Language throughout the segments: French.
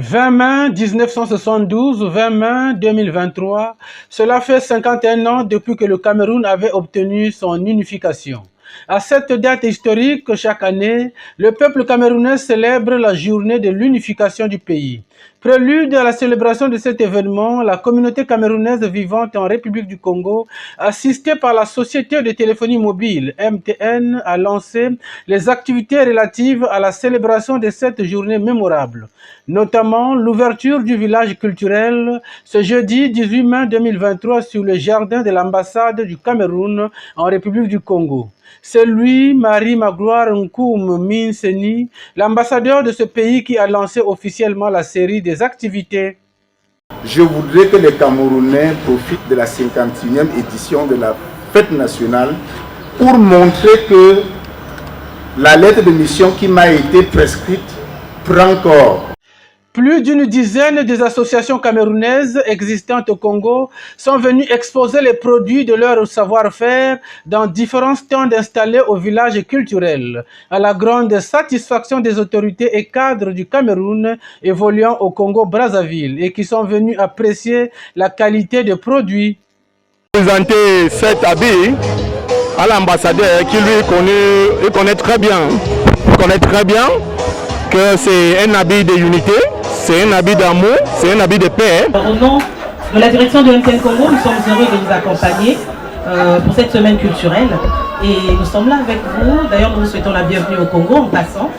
20 mai 1972, 20 mai 2023, cela fait 51 ans depuis que le Cameroun avait obtenu son unification. À cette date historique, chaque année, le peuple camerounais célèbre la journée de l'unification du pays. Prélude à la célébration de cet événement, la communauté camerounaise vivante en République du Congo, assistée par la Société de téléphonie mobile MTN, a lancé les activités relatives à la célébration de cette journée mémorable, notamment l'ouverture du village culturel ce jeudi 18 mai 2023 sur le jardin de l'ambassade du Cameroun en République du Congo. C'est lui, Marie Magloire Nkoum Minseni, l'ambassadeur de ce pays qui a lancé officiellement la série des activités. Je voudrais que les Camerounais profitent de la 51e édition de la fête nationale pour montrer que la lettre de mission qui m'a été prescrite prend corps. Plus d'une dizaine des associations camerounaises existantes au Congo sont venues exposer les produits de leur savoir-faire dans différents stands installés au village culturel, à la grande satisfaction des autorités et cadres du Cameroun évoluant au Congo-Brazzaville et qui sont venus apprécier la qualité des produits. Présenter cet habit à l'ambassadeur qui lui connaît très bien. Il connaît très bien que c'est un habit de unité. C'est un habit d'amour, c'est un habit de paix. Au nom de la direction de MTN Congo, nous sommes heureux de vous accompagner pour cette semaine culturelle. Et nous sommes là avec vous. D'ailleurs, nous vous souhaitons la bienvenue au Congo en passant.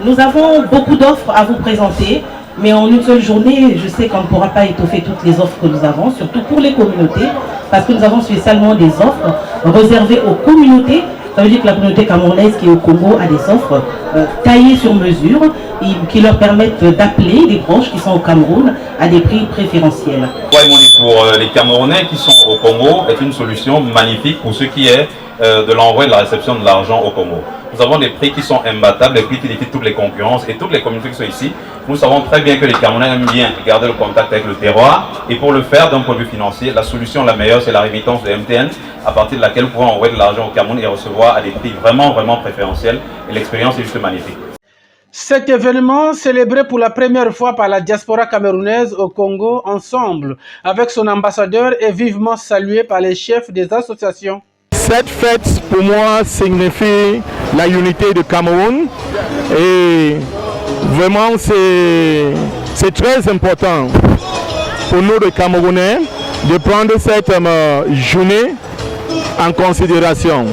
Nous avons beaucoup d'offres à vous présenter, mais en une seule journée, je sais qu'on ne pourra pas étoffer toutes les offres que nous avons, surtout pour les communautés, parce que nous avons spécialement des offres réservées aux communautés. Ça veut dire que la communauté camerounaise qui est au Congo a des offres taillées sur mesure et qui leur permettent d'appeler des proches qui sont au Cameroun à des prix préférentiels. Pour les Camerounais qui sont au Congo est une solution magnifique pour ce qui est de l'envoi et de la réception de l'argent au Congo. Nous avons des prix qui sont imbattables, des prix qui défient toutes les concurrences et toutes les communautés qui sont ici. Nous savons très bien que les Camerounais aiment bien garder le contact avec le terroir et pour le faire d'un point de vue financier, la solution la meilleure c'est la rémittance de MTN à partir de laquelle nous pouvons envoyer de l'argent au Cameroun et recevoir à des prix vraiment préférentiels et l'expérience est juste magnifique. Cet événement, célébré pour la première fois par la diaspora camerounaise au Congo, ensemble avec son ambassadeur, est vivement salué par les chefs des associations. Cette fête, pour moi, signifie la unité du Cameroun et vraiment, c'est très important pour nous, les Camerounais, de prendre cette journée en considération.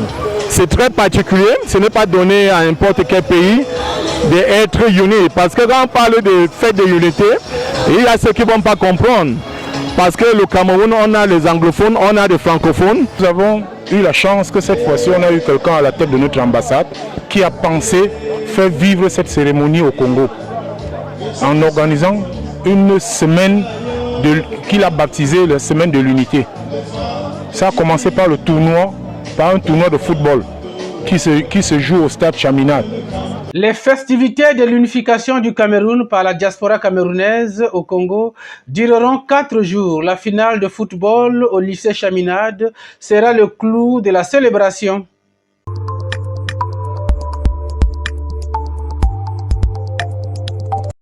C'est très particulier, ce n'est pas donné à n'importe quel pays d'être unis. Parce que quand on parle de fête de l'unité, il y a ceux qui ne vont pas comprendre. Parce que le Cameroun, on a les anglophones, on a les francophones. Nous avons eu la chance que cette fois-ci, on a eu quelqu'un à la tête de notre ambassade qui a pensé faire vivre cette cérémonie au Congo en organisant une semaine qu'il a baptisée la semaine de l'unité. Ça a commencé par le tournoi, par un tournoi de football qui se joue au stade Chaminade. Les festivités de l'unification du Cameroun par la diaspora camerounaise au Congo dureront 4 jours. La finale de football au lycée Chaminade sera le clou de la célébration.